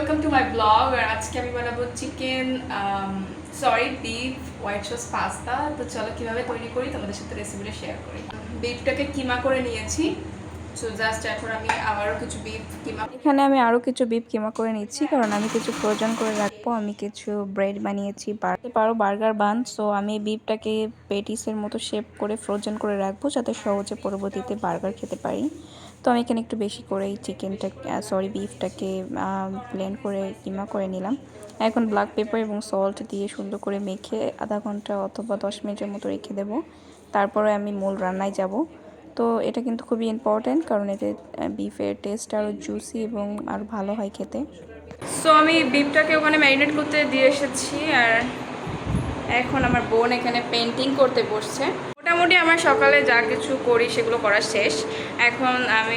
Welcome to my blog. আর আজকে আমি বানাবো chicken beef white sauce pasta. তো চলো কীভাবে তৈরি করি তোমাদের সাথে রেসিপিটা শেয়ার করি। বিফটাকে কিমা করে নিয়েছি। সো জাস্ট এখন আমি এখানে আমি আরও কিছু বিফ কিমা করে নিচ্ছি, কারণ আমি কিছু ফ্রোজেন করে রাখবো। আমি কিছু ব্রেড বানিয়েছি, পারো বার্গার বান। সো আমি বিফটাকে পেটিসের মতো শেপ করে ফ্রোজেন করে রাখবো, যাতে সহজে পরবর্তীতে বার্গার খেতে পারি। তো আমি এখানে একটু বেশি করেই বিফটাকে ব্লেন্ড করে কিমা করে নিলাম। এখন ব্ল্যাক পেপার এবং সল্ট দিয়ে সুন্দর করে মেখে আধা ঘন্টা অথবা 10 মিনিটের মতো রেখে দেবো। তারপরে আমি মূল রান্নায় যাব। তো এটা কিন্তু খুবই ইম্পর্ট্যান্ট, কারণ এতে বিফের টেস্ট আরও জুসি এবং আরও ভালো হয় খেতে। সো আমি বিফটাকে ওখানে ম্যারিনেট করতে দিয়ে এসেছি। আর এখন আমার বোন এখানে পেন্টিং করতে বসছে। মোটামুটি আমার সকালে যা কিছু করি সেগুলো করা শেষ। এখন আমি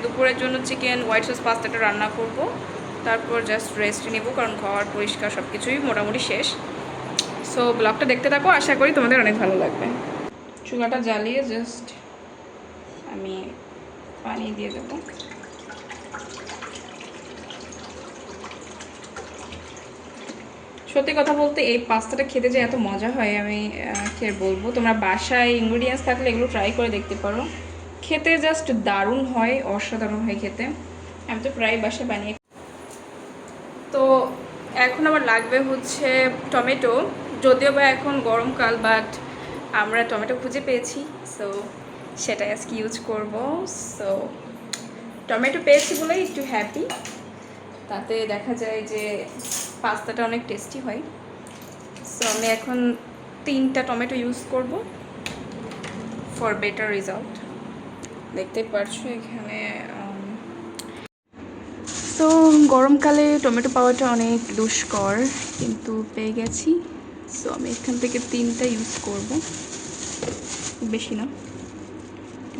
দুপুরের জন্য চিকেন হোয়াইট সস পাস্তাটা রান্না করব। তারপর জাস্ট রেস্ট নিব, কারণ ঘর পরিষ্কার সব কিছুই মোটামুটি শেষ। সো ব্লগটা দেখতে থাকো, আশা করি তোমাদের অনেক ভালো লাগবে। চুলাটা জ্বালিয়ে জাস্ট আমি পানি দিয়ে দেবো। সত্যি কথা বলতে এই পাস্তাটা খেতে যে এত মজা হয় আমি কে বলবো। তোমরা বাসায় ইনগ্রিডিয়েন্টস থাকলে এগুলো ট্রাই করে দেখতে পারো। খেতে জাস্ট দারুণ হয়, অসাধারণ হয় খেতে। আমি তো প্রায় বাসায় বানিয়ে। তো এখন আমার লাগবে টমেটো। যদিও বা এখন গরমকাল, বাট আমরা টমেটো খুঁজে পেয়েছি, সো সেটাই আজকে ইউজ করব। সো টমেটো পেয়েছি বলেই একটু হ্যাপি। তাতে দেখা যায় যে পাস্তাটা অনেক টেস্টি হয়। সো আমি এখন 3টা টমেটো ইউজ করব ফর বেটার রেজাল্ট। দেখতেই পারছো এখানে। তো গরমকালে টমেটো পাওয়াটা অনেক দুষ্কর, কিন্তু পেয়ে গেছি। সো আমি এখান থেকে 3টা ইউজ করব, বেশি না,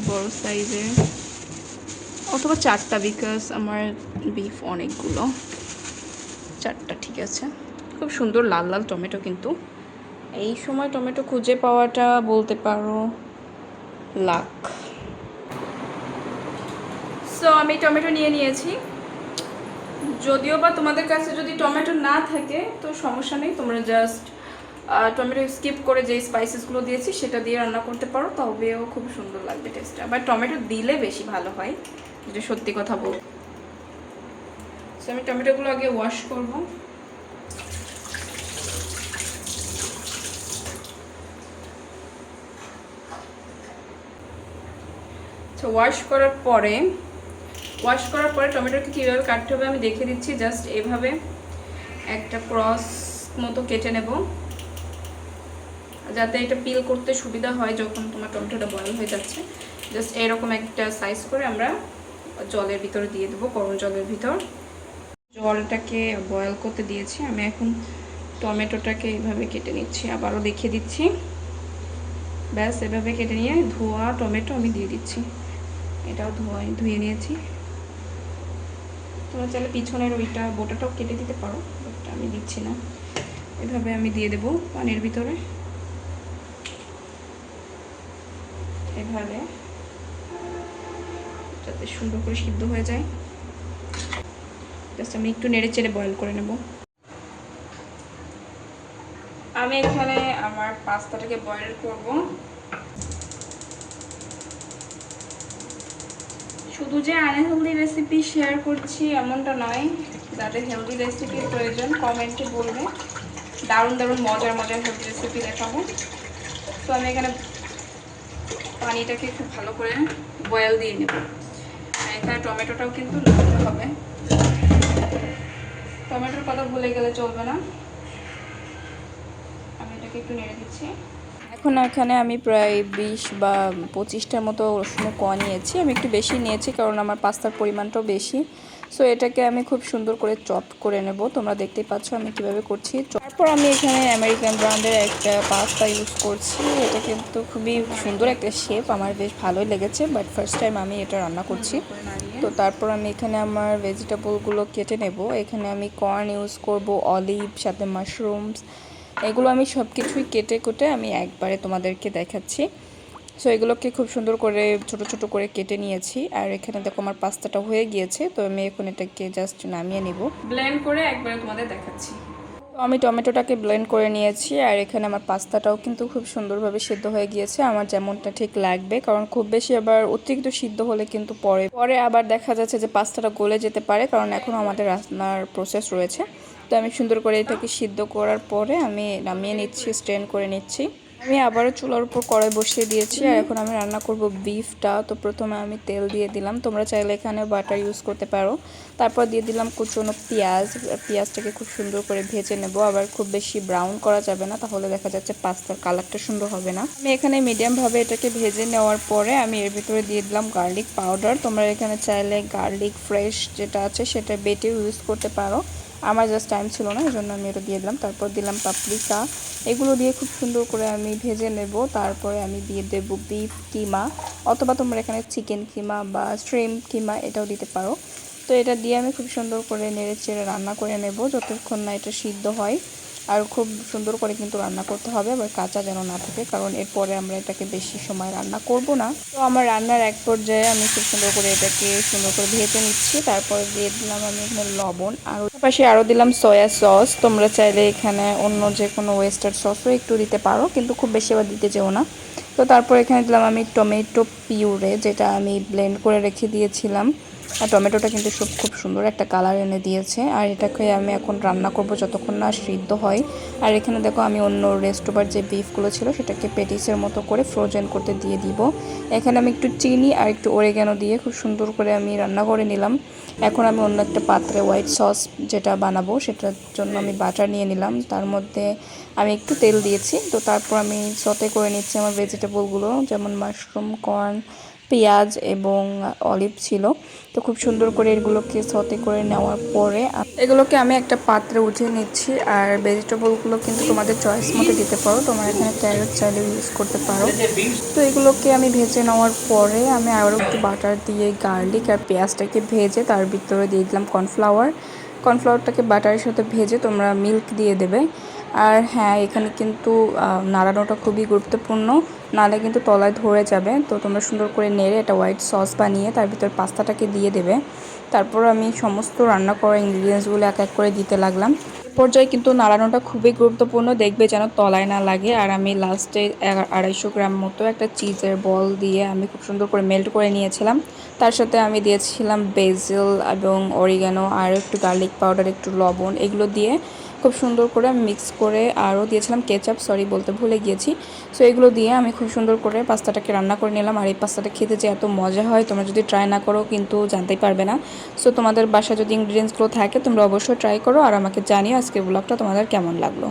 বড় সাইজের, অথবা 4টা, বিকজ আমার বিফ অনেকগুলো। 4টা ঠিক আছে। খুব সুন্দর লাল লাল টমেটো, কিন্তু এই সময় টমেটো খুঁজে পাওয়াটা বলতে পারো লাক। সো আমি টমেটো নিয়ে নিয়েছি। যদিও বা তোমাদের কাছে যদি টমেটো না থাকে তো সমস্যা নেই, তোমরা জাস্ট টমেটো স্কিপ করে যে স্পাইসেসগুলো দিয়েছি সেটা দিয়ে রান্না করতে পারো, তবেও খুব সুন্দর লাগবে টেস্টটা। বাট টমেটো দিলে বেশি ভালো হয়, যেটা সত্যি কথা বল। সো আমি টমেটোগুলো আগে ওয়াশ করব। তো ওয়াশ করার পরে টমেটোকে কীভাবে কাটতে হবে আমি দেখে দিচ্ছি। জাস্ট এভাবে একটা ক্রস মতো কেটে নেব, যাতে এটা পিল করতে সুবিধা হয় যখন তোমার টমেটোটা বয়েল হয়ে যাচ্ছে। জাস্ট এরকম একটা সাইজ করে আমরা জলের ভিতরে দিয়ে দেবো, গরম জলের ভিতর। জলটাকে বয়েল করতে দিয়েছি। আমি এখন টমেটোটাকে এইভাবে কেটে নিচ্ছি, আবারও দেখিয়ে দিচ্ছি। ব্যাস এভাবে কেটে নিয়ে ধোয়া টমেটো আমি দিয়ে দিচ্ছি। এটাও ধুয়ে নিয়েছি। তোমরা চাইলে পিছনের ওইটা বোটাটাও কেটে দিতে পারো, বাট আমি দিচ্ছি না। এভাবে আমি দিয়ে দেবো পানির ভিতরে, এভাবে, যাতে সুন্দর করে সিদ্ধ হয়ে যায়। জাস্ট আমি একটু নেড়ে চেড়ে বয়েল করে নেব। আমি এখানে আমার পাস্তাটাকে বয়েল করব। শুধু যে আনহেলদি রেসিপি শেয়ার করছি এমনটা নয়। যাদের হেলদি রেসিপির প্রয়োজন কমেন্টে বলবে, দারুণ দারুণ মজার মজার হেলদি রেসিপি দেখাবো। তো আমি এখানে পানিটাকে খুব ভালো করে বয়েল দিয়ে নেব। আর এখানে টমেটোটাও কিন্তু নাড়তে হবে, টমেটোর কথা ভুলে গেলে চলবে না। আমি এটাকে একটু নেড়ে দিচ্ছি। এখন এখানে আমি প্রায় 20 বা 25টার মতো রসুনের কোয়া নিয়েছি। আমি একটু বেশি নিয়েছি, কারণ আমার পাস্তার পরিমাণটাও বেশি। সো এটাকে আমি খুব সুন্দর করে চপ করে নেব। তোমরা দেখতেই পাচ্ছ আমি কিভাবে করছি। তারপর আমি এখানে আমেরিকান ব্র্যান্ডের একটা পাস্তা ইউজ করছি। এটা কিন্তু খুবই সুন্দর একটা শেপ, আমার বেশ ভালোই লেগেছে, বাট ফার্স্ট টাইম আমি এটা রান্না করছি। তো তারপর আমি এখানে আমার ভেজিটেবলগুলো কেটে নেব। এখানে আমি কর্ন ইউজ করব, অলিভ, সাথে মাশরুমস, এগুলো আমি সব কিছুই কেটে কুটে আমি একবারে তোমাদেরকে দেখাচ্ছি। সো এগুলোকে খুব সুন্দর করে ছোট ছোট করে কেটে নিয়েছি। আর এখানে দেখো আমার পাস্তাটা হয়ে গিয়েছে, তো আমি এখন এটাকে জাস্ট নামিয়ে নিব। ব্লেন্ড করে একবারে তোমাদের দেখাচ্ছি। তো আমি টমেটোটাকে ব্লেন্ড করে নিয়েছি, আর এখানে আমার পাস্তাটাও কিন্তু খুব সুন্দরভাবে সিদ্ধ হয়ে গিয়েছে, আমার যেমনটা ঠিক লাগবে। কারণ খুব বেশি আবার অতিরিক্ত সিদ্ধ হলে কিন্তু পরে পরে আবার দেখা যাচ্ছে যে পাস্তাটা গলে যেতে পারে, কারণ এখনও আমাদের রান্নার প্রসেস রয়েছে। তো আমি সুন্দর করে এটাকে সিদ্ধ করার পরে আমি নামিয়ে নিচ্ছি, স্ট্রেন করে নিচ্ছি। আমি আবারও চুলার উপর কড়াই বসিয়ে দিয়েছি, আর এখন আমি রান্না করব বিফটা। তো প্রথমে আমি তেল দিয়ে দিলাম, তোমরা চাইলে এখানে বাটার ইউজ করতে পারো। তারপর দিয়ে দিলাম কুচনো পেঁয়াজ। পেঁয়াজটাকে খুব সুন্দর করে ভেজে নেব, আবার খুব বেশি ব্রাউন করা যাবে না, তাহলে দেখা যাচ্ছে পাস্তার কালারটা সুন্দর হবে না। আমি এখানে মিডিয়ামভাবে এটাকে ভেজে নেওয়ার পরে আমি এর ভিতরে দিয়ে দিলাম গার্লিক পাউডার। তোমরা এখানে চাইলে গার্লিক ফ্রেশ যেটা আছে সেটা বেটেও ইউজ করতে পারো। আমার জাস্ট টাইম ছিল না, এই জন্য আমি এটা দিয়ে দিলাম। তারপর দিলাম পাপরিকা। এগুলো দিয়ে খুব সুন্দর করে আমি ভেজে নেব। তারপরে আমি দিয়ে দেব বিফ কিমা, অথবা তোমরা এখানে চিকেন কিমা বা শ্রিম্প কিমা এটাও দিতে পারো। তো এটা দিয়ে আমি খুব সুন্দর করে নেড়ে চেড়ে রান্না করে নেব যতক্ষণ না এটা সিদ্ধ হয়। আর খুব সুন্দর করে কিন্তু রান্না করতে হবে, আবার কাঁচা যেন না থাকে, কারণ এরপরে আমরা এটাকে বেশি সময় রান্না করব না। তো আমার রান্নার এক পর্যায়ে আমি খুব সুন্দর করে এটাকে সুন্দর করে ভেজে নিচ্ছি। তারপরে দিয়ে দিলাম আমি এখানে লবণ, আর পাশে আরও দিলাম সয়া সস। তোমরা চাইলে এখানে অন্য যে কোনো ওয়েস্টার্ন সসও একটু দিতে পারো, কিন্তু খুব বেশি আবার দিতে যেও না। তো তারপর এখানে দিলাম আমি টমেটো পিউরে, যেটা আমি ব্লেন্ড করে রেখে দিয়েছিলাম। আর টমেটোটা কিন্তু খুব সুন্দর একটা কালার এনে দিয়েছে। আর এটাকে আমি এখন রান্না করব যতক্ষণ না সিদ্ধ হয়। আর এখানে দেখো আমি অন্য রেস্টোবার যে বিফগুলো ছিল সেটাকে পেটিসের মতো করে ফ্রোজেন করতে দিয়ে দিব। এখানে আমি একটু চিনি আর একটু অরিগ্যানো দিয়ে খুব সুন্দর করে আমি রান্না করে নিলাম। এখন আমি অন্য একটা পাত্রে হোয়াইট সস যেটা বানাবো সেটার জন্য আমি বাটার নিয়ে নিলাম, তার মধ্যে আমি একটু তেল দিয়েছি। তো তারপর আমি সতে করে নিচ্ছি আমার ভেজিটেবলগুলো, যেমন মাশরুম, কর্ন, পেঁয়াজ এবং অলিভ ছিল। তো খুব সুন্দর করে এগুলোকে সতে করে নেওয়ার পরে এগুলোকে আমি একটা পাত্রে উঠিয়ে নিচ্ছি। আর ভেজিটেবলগুলো কিন্তু তোমাদের চয়েস মতো দিতে পারো, তোমরা এখানে ক্যারট চাইলে ইউজ করতে পারো। তো এগুলোকে আমি ভেজে নেওয়ার পরে আমি আরও একটু বাটার দিয়ে গার্লিক আর পেঁয়াজটাকে ভেজে তার ভিতরে দিয়ে দিলাম কর্নফ্লাওয়ারটাকে বাটারের সাথে ভেজে তোমরা মিল্ক দিয়ে দেবে। আর হ্যাঁ, এখানে কিন্তু নাড়ানোটা খুবই গুরুত্বপূর্ণ, নাহলে কিন্তু তলায় ধরে যাবে। তো তোমরা সুন্দর করে নেড়ে এটা হোয়াইট সস বানিয়ে তার ভিতর পাস্তাটাকে দিয়ে দেবে। তারপর আমি সমস্ত রান্না করা ইনগ্রিডিয়েন্টসগুলো এক এক করে দিতে লাগলাম। পর্যায়ে কিন্তু নাড়ানোটা খুবই গুরুত্বপূর্ণ, দেখবে যেন তলায় না লাগে। আর আমি লাস্টে 250 গ্রাম মতো একটা চিজের বল দিয়ে আমি খুব সুন্দর করে মেল্ট করে নিয়েছিলাম। তার সাথে আমি দিয়েছিলাম বেসিল এবং অরিগ্যানো, আর একটু গার্লিক পাউডার, একটু লবণ, এগুলো দিয়ে খুব সুন্দর করে আমি মিক্স করে, আরও দিয়েছিলাম কেচাপ, সরি বলতে ভুলে গিয়েছি। সো এগুলো দিয়ে আমি খুব সুন্দর করে পাস্তাটাকে রান্না করে নিলাম। আর এই পাস্তাটা খেতে যে এত মজা হয় তোমরা যদি ট্রাই না করো কিন্তু জানতেই পারবে না। সো তোমাদের বাসায় যদি ইনগ্রিডিয়েন্টসগুলো থাকে তোমরা অবশ্যই ট্রাই করো, আর আমাকে জানিও আজকের ব্লগটা তোমাদের কেমন লাগলো।